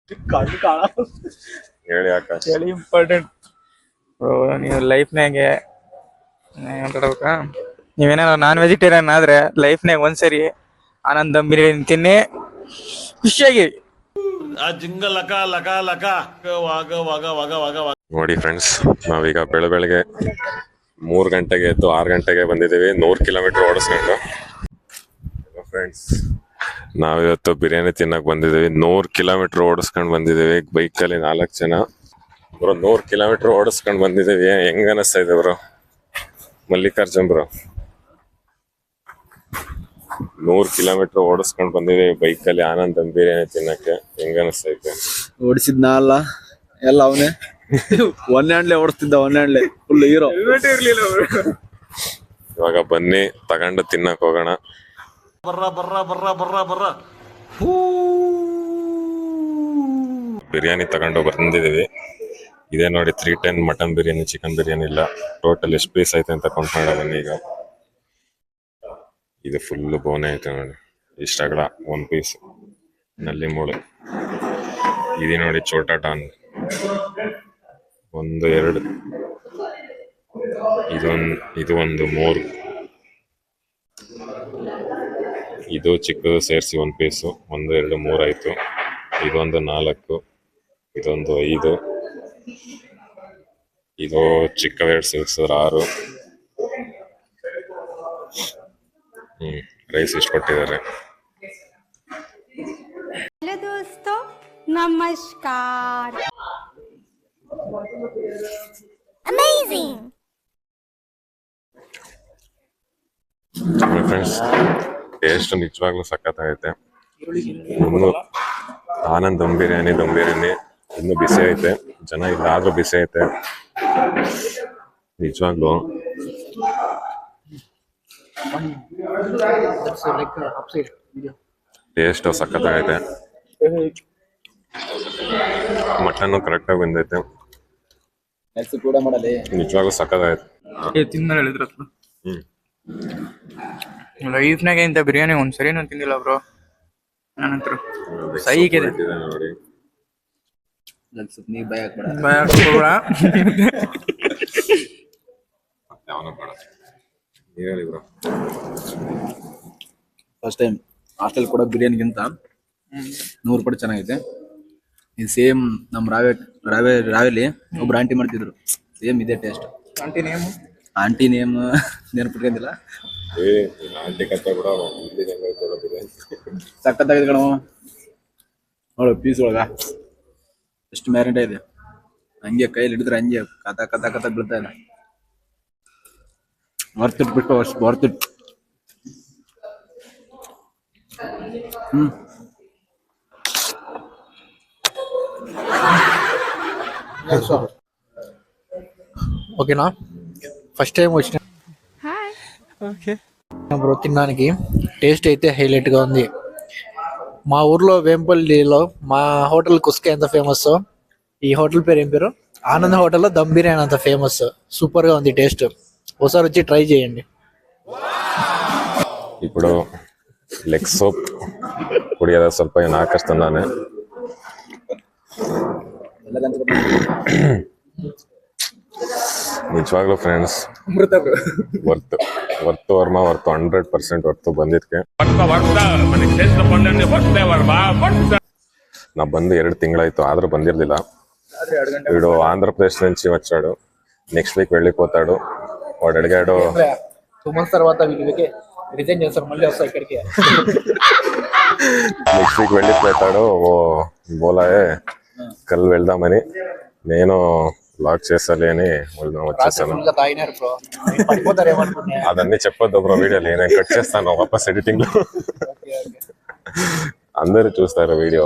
ಕಣ್ಣು ಕಾಣ ಹೇಳಿ ಆಕಾಶ್. ಹೇಳಿ ಇಂಪಾರ್ಟೆಂಟ್ ನೀವು ಲೈಫ್ನಾಗೆ ಮಾತಾಡ್ಬೇಕಾ? ನೀವೇನಾದ್ರು ನಾನ್ ವೆಜಿಟೇರಿಯನ್ ಆದ್ರೆ ಲೈಫ್ನಾಗ ಒಂದ್ಸರಿ ಆನಂದ್ ದಮ್ ಬಿರಿಯಾನಿ ತಿನ್ನಿ ಖುಷಿಯಾಗಿ. ನೋಡಿ ಫ್ರೆಂಡ್ಸ್, ನಾವೀಗ ಬೆಳಗ್ಗೆ 3 ಗಂಟೆಗೆ ಎದ್ದು 6 ಗಂಟೆಗೆ ಬಂದಿದ್ದೀವಿ 100 ಕಿಲೋಮೀಟರ್ ಓಡಿಸ್ಕೊಂಡು. ಫ್ರೆಂಡ್ಸ್, ನಾವಿವತ್ತು ಬಿರಿಯಾನಿ ತಿನ್ನಕ್ ಬಂದಿದ್ದೀವಿ. 100 ಕಿಲೋಮೀಟರ್ ಓಡಿಸ್ಕೊಂಡು ಬಂದಿದ್ದೀವಿ ಬೈಕಲ್ಲಿ 4 ಜನ. ಬ್ರೋ 100 ಕಿಲೋಮೀಟರ್ ಓಡಿಸ್ಕೊಂಡು ಬಂದಿದ್ದೀವಿ. ಹೆಂಗ ಅನಿಸ್ತಾ ಇದೆ ಬ್ರೋ? ಮಲ್ಲಿಕಾರ್ಜುನ್ ಬ್ರೋ, 100 ಕಿಲೋಮೀಟರ್ ಓಡಿಸ್ಕೊಂಡು ಬಂದಿದ್ದೀವಿ ಬೈಕಲ್ಲಿ ಆನಂದ್ ದಮ್ ಬಿರಿಯಾನಿ ತಿನ್ನಕ್ಕೆ. ಹೆಂಗ ಅನಿಸ್ತಾ ಇದೆ? ಓಡಿಸಿದ್ನ ಅಲ್ಲ, ಎಲ್ಲ ಅವನೇ ಒನ್ ಹ್ಯಾಂಡ್ಲೆ ಓಡಿಸ್ತಿದ್ದ. ಒನ್ ಹ್ಯಾಂಡ್ಲೆ ಫುಲ್ ಹೀರೋ. ಇವಾಗ ಬನ್ನಿ ತಗೊಂಡು ತಿನ್ನಕ್ ಹೋಗೋಣ. ಬಿರಿಯಾನಿ ತಗೊಂಡು ಬಂದಿದ್ದೀವಿ. ಇದೇ ನೋಡಿ 310 ಮಟನ್ ಬಿರಿಯಾನಿ, ಚಿಕನ್ ಬಿರಿಯಾನಿ ಇಲ್ಲ. ಟೋಟಲ್ ಎಷ್ಟು ಪೀಸ್ ಐತೆ ಅಂತ ಕೌಂಟ್ ಮಾಡ ಬನ್ನಿ. ಈಗ ಇದು ಫುಲ್ ಬೋನೆ ಐತೆ ನೋಡಿ, ಇಷ್ಟ ಅಗಲ 1 ಪೀಸ್ ನಲ್ಲಿ ಮೂಳೆ. ಇದು ನೋಡಿ ಚೋಟಾ ಟಾನ್ 1 2, ಇದು ಒಂದು 3, ಇದು ಚಿಕ್ಕದು ಸೇರಿಸಿ 1 ಪೀಸು 1 2 3 ಆಯ್ತು. ಇದೊಂದು 4, ಇದೊಂದು 5, ಇದು ಚಿಕ್ಕವೆರಡು ಸೇರಿಸಿದ್ರೆ 6. ರೈಸ್ ಇಷ್ಟು ಕೊಟ್ಟಿದ್ದಾರೆ. हेलो दोस्तों, नमस्कार। अमेजिंग ಫ್ರೆಂಡ್ಸ್, ಟೇಸ್ಟ್ ನಿಜವಾಗ್ಲೂ ಸಖತ್ತಾಗೈತೆ. ಇನ್ನು ಆನಂದ್ ದಮ್ ಬಿರಿಯಾನಿ ಇನ್ನು ಬಿಸಿ ಐತೆ. ಜನ ಇಲ್ಲಾದ್ರೂ ಬಿಸಿ ಐತೆ ನಿಜವಾಗ್ಲೂ. ಟೇಸ್ಟ್ ಸಖತ್ತಾಗೈತೆ. ಮಟನ್ನು ಕರೆಕ್ಟಾಗಿ ಬಂದೈತೆ. ನಿಜವಾಗ್ಲೂ ಸಖತ್ತಾಗೈತೆ. ತಿಂದ ಹೇಳಿದ್ರ ಲೈಫ್ನಾಗೆ ಇಂಥ ಬಿರಿಯಾನಿ ಒಂದ್ಸರಿನೂ ತಿಂದಿಲ್ಲ ಬ್ರೋ. ನನ್ನಂತರ ಸೈಗಿದೆ ನೋಡಿ. ಫಸ್ಟ್ ಟೈಮ್ ಹಾಸ್ಟೆಲ್ ಕೊಡೋ ಬಿರಿಯಾನಿಗಿಂತ 100 ಪಟ್ಟು ಚೆನ್ನಾಗೈತೆ. ಇದು ಸೇಮ್ ನಮ್ಮ ರಾವೆಲಿ ಒಬ್ರು ಆಂಟಿ ಮಾಡ್ತಿದ್ರು, ಸೇಮ್ ಇದೇ ಟೇಸ್ಟ್. Aunty name ನೆನಪಿಟ್ಕೊಂಡಿಲ್ಲ. ಸಖತ್ತಾಗಿದೆ ಕಣ. ನೋಡು ಪೀಸ್ ಒಳಗ ಎಷ್ಟು ಮ್ಯಾರಿನೇಟ್ ಇದೆ. ಹಂಗೆ ಕೈಲಿ ಹಿಡಿದ್ರೆ ಹಂಗೆ ಕಥ ಬೀಳ್ತಾ ಇದೆ. ವರ್ತಿಟ್ ಬಿಟ್ಟು ವರ್ತಿಟ್. ఓకేనా? ఫస్ట్ టైం వచ్చిన బ్రో తినడానికి. టేస్ట్ అయితే హైలైట్గా ఉంది. మా ఊర్లో వేంపల్లిలో మా హోటల్ కుస్కా ఎంత ఫేమస్, ఈ హోటల్ పేరు ఏం పేరు? ఆనంద్ హోటల్లో దమ్ బిర్యానీ అంత ఫేమస్. సూపర్గా ఉంది టేస్ట్. ఒకసారి వచ్చి ట్రై చేయండి. ఇప్పుడు లెగ్ సోప్ ಕುಡಿಯೋದ ಸ್ವಲ್ಪ ಏನು ಹಾಕಿಸ್ತಾನೆ ನಾನು. ನಿಜವಾಗ್ಲೂ ಫ್ರೆಂಡ್ಸ್ ವರ್ತು ವರ್ಮ 100% ವರ್ತು ಬಂದಿದ್ಕೆ. ನಾ ಬಂದು 2 తింగళాయిತು ఆದರೂ ಬಂದಿರಲಿಲ್ಲ. వీడు ఆంధ్రప్రదేశ్ నుంచి వచ్చాడు. నెక్స్ట్ వీక్ వెళ్ళిపోతాడు. వాడు అడిగాడు 2 months తర్వాత వీళ్ళకి రిజైన్ చేస్తారు, మళ్ళీ వస్తా ఇక్కడికి. నెక్స్ట్ వీక్ వెళ్ళిపోతాడు. ఓ బోలాయే కల్ వెళ్దామని. నేను బ్లాగ్ చేస్తాలే అని వచ్చేసాను. అదన్నీ చెప్పొద్దు బ్రో వీడియోలో, నేను కట్ చేస్తాను వాపస్ ఎడిటింగ్ లో. అందరూ చూస్తారు వీడియో.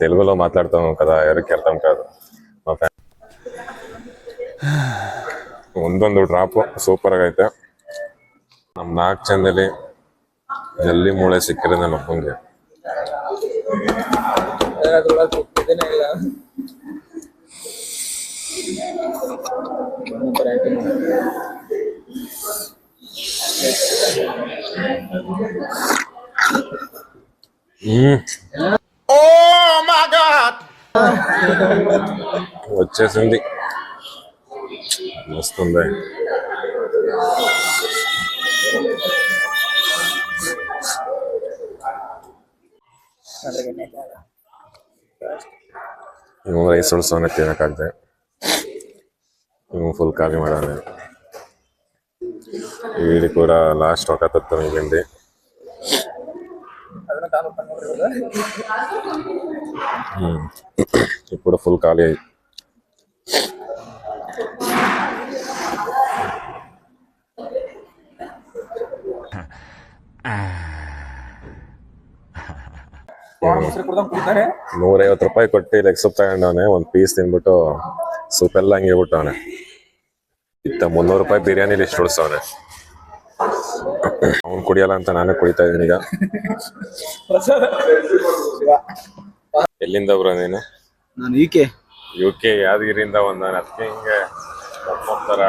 తెలుగులో మాట్లాడతాం కదా, ఎవరికి అర్థం కాదు. ಒಂದೊಂದು ಡ್ರಾಪ್ ಸೂಪರ್ ಆಗೈತೆ. ನಮ್ಮ 4 ಜನದಲ್ಲಿ ಜಲ್ಲಿ ಮೂಳೆ ಸಿಕ್ಕಿರೋದು ನನ್ನ ಅಪ್ಪಂಗೆ. వచ్చేసింది. వస్తుంది. ಇವ್ ರೈಸ್ ಉಳ್ಸೋನೆ ತಿನ್ನಕ್ಕಾಗ್ದೆ. ಇವ್ ಫುಲ್ ಖಾಲಿ ಮಾಡೋಣ. వీడి కూడా లాస్ట్ ఒక తత్వం మిగిలింది. ఇప్పుడు ఫుల్ ఖాళీ అయ్యి ₹150 ಕೊಟ್ಟು ಲೆಗ್ ಸೂಪ್ ತಗೊಂಡವನೆ. ಒಂದ್ ಪೀಸ್ ತಿನ್ಬಿಟ್ಟು ಸೂಪ್ ಎಲ್ಲ ಹಂಗೆ ಬಿಟ್ಟವನೆ. ಇತ್ತ ₹300 ಬಿರಿಯಾನಿಲಿ ಇಷ್ಟು ಉಳಿಸವನೆ. ಅವ್ನು ಕುಡಿಯಲ್ಲ ಅಂತ ನಾನೇ ಕುಡಿತಾ ಇದೀನಿ ಈಗ. ಎಲ್ಲಿಂದ ಬ್ರೋ ನೀನು? ನಾನು ಈಕೆ UK ಯಾದಗಿರಿಯಿಂದ ಬಂದಾನೆ. ಅದಕ್ಕೆ ಹಿಂಗೆ ಹೋಗ್ತಾರ.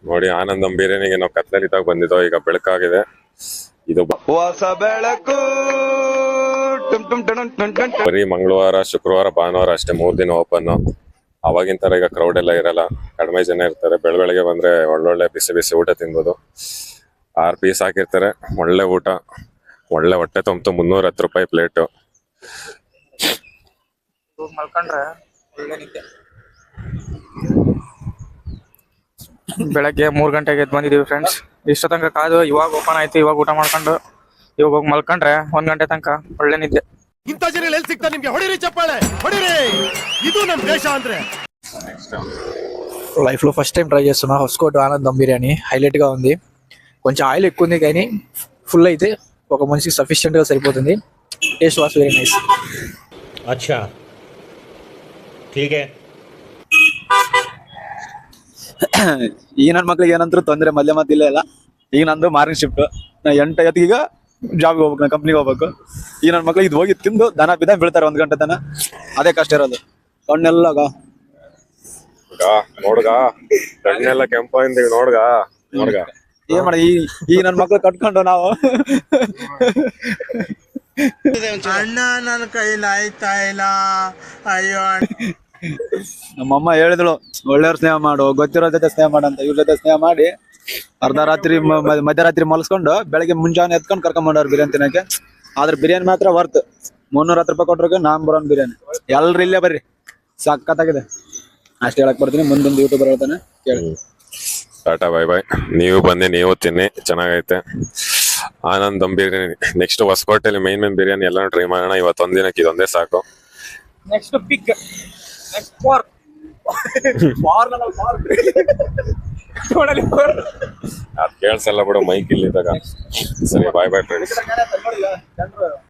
ನೋಡಿ, ಆನಂದಂ ಬಿರಿಯಾನಿಗೆ ನಾವು ಕತ್ಲಲ್ಲಿ ತಾಗ ಬಂದಿದ್ದೋ. ಈಗ ಬೆಳಕಾಗಿದೆ. ಇದು ಹೊಸ ಬೆಳಕು. ಬರೀ ಮಂಗಳವಾರ, ಶುಕ್ರವಾರ, ಭಾನುವಾರ ಅಷ್ಟೇ 3 ದಿನ ಓಪನ್. ಅವಾಗಿನ ತರ ಈಗ ಕ್ರೌಡ್ ಎಲ್ಲ ಇರಲ್ಲ, ಕಡಿಮೆ ಜನ ಇರ್ತಾರೆ. ಬೆಳಗ್ಗೆ ಬಂದ್ರೆ ಒಳ್ಳೊಳ್ಳೆ ಬಿಸಿ ಬಿಸಿ ಊಟ ತಿನ್ಬೋದು. 6 ಪೀಸ್ ಹಾಕಿರ್ತಾರೆ. ಒಳ್ಳೆ ಊಟ, ಒಳ್ಳೆ ಹೊಟ್ಟೆ ತುಂಬಿತು. ₹310 ಪ್ಲೇಟು. ಮಲ್ಕೊಂಡ್ರೆ ಬೆಳಗ್ಗೆ 3 ಗಂಟೆಗೆ ಎದ್ದು ಬಂದಿದೀವಿ ಫ್ರೆಂಡ್ಸ್. ಇಷ್ಟ ತನಕ ಕಾದು ಇವಾಗ ಓಪನ್ ಆಯ್ತು. ಇವಾಗ ಊಟ ಮಾಡ್ಕೊಂಡು ಇವಾಗ ಹೋಗಿ ಮಲ್ಕೊಂಡ್ರೆ 1 ಗಂಟೆ ತನಕ ಒಳ್ಳೆ ನಿದ್ದೆ. ಇಂಥ ಜನ ಎಲ್ಲಿ ಸಿಗ್ತಾರೆ ನಿಮ್ಗೆ? ಹೊಡಿರಿ ಚಪ್ಪಾಳೆ, ಹೊಡಿರಿ. ಇದು ನಮ್ దేశ ಅಂದ್ರೆ. లైఫ్ లో ఫస్ట్ టైం ట్రై చేస్తున్నా హౌస్కోట్ ఆనంద్ దమ్ బిర్యానీ. హైలైట్ గా ఉంది. కొంచెం ఆయిల్ ఎక్కువ ఉంది కానీ ఫుల్ అయితే ఒక మనిషికి సఫిషియెంట్ గా సరిపోతుంది. Taste was very nice. अच्छा ठीक है. ಈಗ ನನ್ನ ಮಕ್ಳಿಗೆ ಏನಂದ್ರು ತೊಂದ್ರೆ ಮಧ್ಯ ಇಲ್ಲ. ಈಗ ನಂದು ಮಾರ್ನಿಂಗ್ ಶಿಫ್ಟ್. ನಾ 8:50 ಈಗ ಜಾಬ್ಗೆ ಹೋಗ್ಬೇಕು, ನಾ ಕಂಪ್ನಿಗೆ ಹೋಗ್ಬೇಕು. ಈಗ ನನ್ನ ಮಕ್ಳಿಗೆ ಇದು ಹೋಗಿ ತಿಂದು ದನ ಬಿದ್ದ ಬೀಳ್ತಾರೆ 1 ಗಂಟೆ ತನ. ಅದೇ ಕಷ್ಟ ಇರೋದು. ಕಣ್ಣೆಲ್ಲ ನೋಡ್ಗ ಕಣ್ಣೆಲ್ಲ ಕೆಂಪಾಯಿಂದ ನೋಡ್ಗ ಏನ್ ಮಾಡಿ ಈಗ ನನ್ನ ಮಕ್ಳು ಕಟ್ಕೊಂಡು ನಾವು ಅಣ್ಣ ನನ್ನ ಕೈಲಿ ಆಯ್ತಾ ಇಲ್ಲ. ಅಯ್ಯೋ, ನಮ್ಮಮ್ಮ ಹೇಳಿದಳು, ಒಳ್ಳೆಯವ್ರ ಸ್ನೇಹ ಮಾಡು, ಗೊತ್ತಿರೋ ಜೊತೆ ಸ್ನೇಹ ಮಾಡಂತ. ಇವ್ರ ಜೊತೆ ಸ್ನೇಹ ಮಾಡಿ ಅರ್ಧ ರಾತ್ರಿ ಮಧ್ಯರಾತ್ರಿ ಮಲ್ಸ್ಕೊಂಡು ಬೆಳಗ್ಗೆ ಮುಂಜಾನೆ ಎತ್ಕೊಂಡು ಕರ್ಕೊಂಡ್ಬಂದವ್ರು ಬಿರಿಯಾನಿ ತಿನ್ನಕ್ಕೆ. ಆದ್ರೆ ಬಿರಿಯಾನಿ ಮಾತ್ರ ವರ್ತ್. ₹310 ಕೊಟ್ರಿಗೆ ನಂಬರ್ 1 ಬಿರಿಯಾನಿ. ಎಲ್ರು ಇಲ್ಲೇ ಬರ್ರಿ, ಸಖತ್ತಾಗಿದೆ. ಅಷ್ಟೇ ಹೇಳಕ್ ಬರ್ತೀನಿ. ಮುಂದೊಂದು ಯೂಟ್ಯೂಬರ್ ಹೇಳ್ತಾನೆ, ಕೇಳಿ. Tata bye bye. ನೀವು ಬನ್ನಿ, ನೀವು ತಿನ್ನಿ, ಚೆನ್ನಾಗೈತೆ. ಆನಂದ್ ದಮ್ ಬಿರಿಯಾನಿ. ನೆಕ್ಸ್ಟ್ ಹೊಸಕೋಟೆಯಲ್ಲಿ ಮೇನ್ ಬಿರಿಯಾನಿ ಎಲ್ಲ ಟ್ರೈ ಮಾಡೋಣ. ಇವತ್ತು ಒಂದಿನಕ್ಕೆ ಇದೊಂದೇ ಸಾಕು. ನೆಕ್ಸ್ಟ್ ಪಿಕ್, ನೆಕ್ಸ್ಟ್ ಪಾರ್ಕ್. ಅದ್ ಕೇಳ್ಸಲ್ಲ ಬಿಡು, ಮೈಕ್ ಇಲ್ಲಿದ್ದಾಗ. ಸರಿ, ಬಾಯ್ ಬಾಯ್ ಫ್ರೆಂಡ್ಸ್.